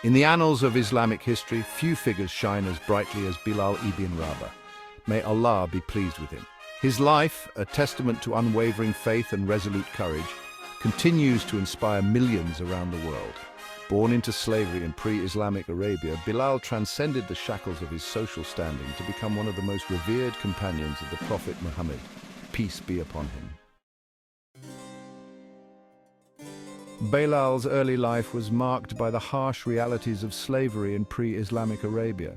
In the annals of Islamic history, few figures shine as brightly as Bilal ibn Rabah. May Allah be pleased with him. His life, a testament to unwavering faith and resolute courage, continues to inspire millions around the world. Born into slavery in pre-Islamic Arabia, Bilal transcended the shackles of his social standing to become one of the most revered companions of the Prophet Muhammad, peace be upon him. Bilal's early life was marked by the harsh realities of slavery in pre-Islamic Arabia.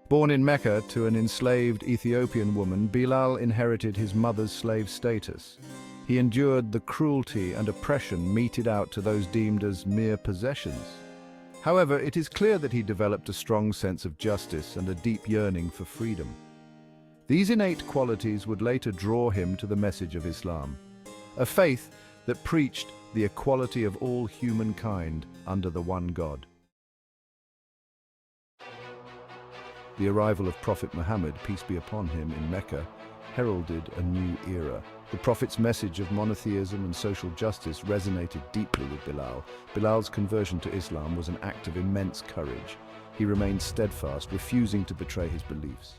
Born in Mecca to an enslaved Ethiopian woman, Bilal inherited his mother's slave status. He endured the cruelty and oppression meted out to those deemed as mere possessions. However, it is clear that he developed a strong sense of justice and a deep yearning for freedom. These innate qualities would later draw him to the message of Islam, a faith that preached the equality of all humankind under the one God. The arrival of Prophet Muhammad, peace be upon him, in Mecca heralded a new era. The Prophet's message of monotheism and social justice resonated deeply with Bilal. Bilal's conversion to Islam was an act of immense courage. He remained steadfast, refusing to betray his beliefs.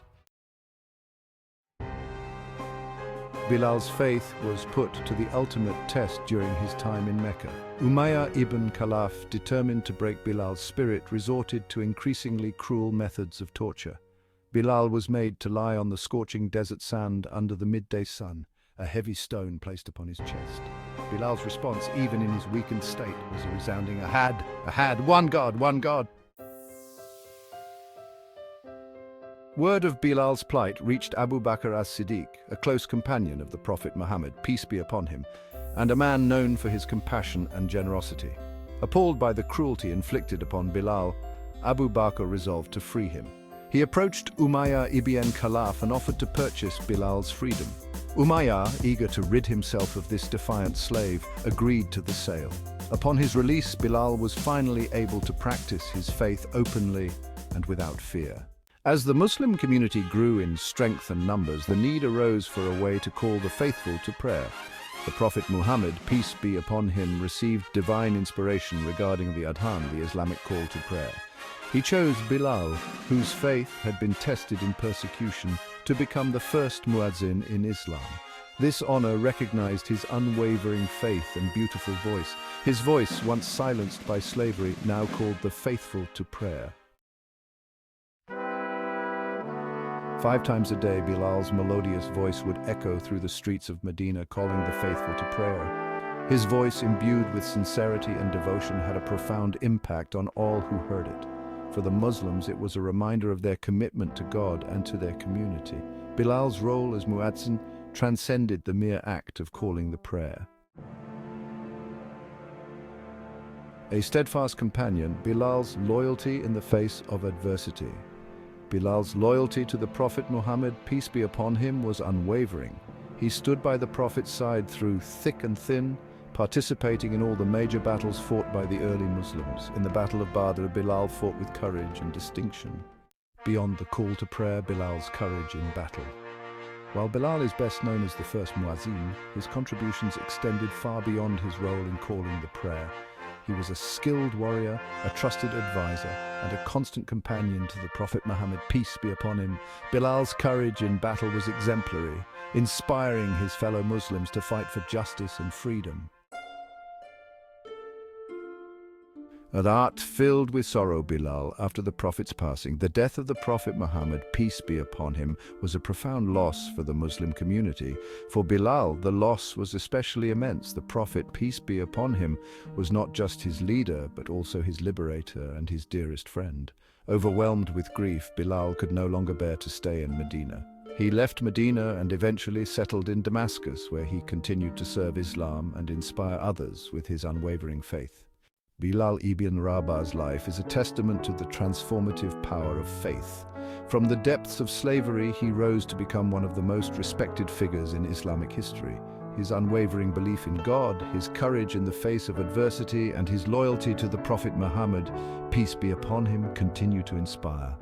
Bilal's faith was put to the ultimate test during his time in Mecca. Umayyah ibn Khalaf, determined to break Bilal's spirit, resorted to increasingly cruel methods of torture. Bilal was made to lie on the scorching desert sand under the midday sun, a heavy stone placed upon his chest. Bilal's response, even in his weakened state, was a resounding Ahad, one God, one God. Word of Bilal's plight reached Abu Bakr as-Siddiq, a close companion of the Prophet Muhammad, peace be upon him, and a man known for his compassion and generosity. Appalled by the cruelty inflicted upon Bilal, Abu Bakr resolved to free him. He approached Umayyah ibn Khalaf and offered to purchase Bilal's freedom. Umayyah, eager to rid himself of this defiant slave, agreed to the sale. Upon his release, Bilal was finally able to practice his faith openly and without fear. As the Muslim community grew in strength and numbers, the need arose for a way to call the faithful to prayer. The Prophet Muhammad, peace be upon him, received divine inspiration regarding the adhan, the Islamic call to prayer. He chose Bilal, whose faith had been tested in persecution, to become the first muazzin in Islam. This honor recognized his unwavering faith and beautiful voice. His voice, once silenced by slavery, now called the faithful to prayer. 5 times a day, Bilal's melodious voice would echo through the streets of Medina, calling the faithful to prayer. His voice, imbued with sincerity and devotion, had a profound impact on all who heard it. For the Muslims, it was a reminder of their commitment to God and to their community. Bilal's role as muazzin transcended the mere act of calling the prayer. A steadfast companion, Bilal's loyalty in the face of adversity. Bilal's loyalty to the Prophet Muhammad, peace be upon him, was unwavering. He stood by the Prophet's side through thick and thin, participating in all the major battles fought by the early Muslims. In the Battle of Badr, Bilal fought with courage and distinction. Beyond the call to prayer, Bilal's courage in battle. While Bilal is best known as the first muazzin, his contributions extended far beyond his role in calling the prayer. He was a skilled warrior, a trusted advisor, and a constant companion to the Prophet Muhammad, peace be upon him. Bilal's courage in battle was exemplary, inspiring his fellow Muslims to fight for justice and freedom. An heart filled with sorrow, Bilal, after the Prophet's passing. The death of the Prophet Muhammad, peace be upon him, was a profound loss for the Muslim community. For Bilal, the loss was especially immense. The Prophet, peace be upon him, was not just his leader, but also his liberator and his dearest friend. Overwhelmed with grief, Bilal could no longer bear to stay in Medina. He left Medina and eventually settled in Damascus, where he continued to serve Islam and inspire others with his unwavering faith. Bilal ibn Rabah's life is a testament to the transformative power of faith. From the depths of slavery, he rose to become one of the most respected figures in Islamic history. His unwavering belief in God, his courage in the face of adversity, and his loyalty to the Prophet Muhammad, peace be upon him, continue to inspire.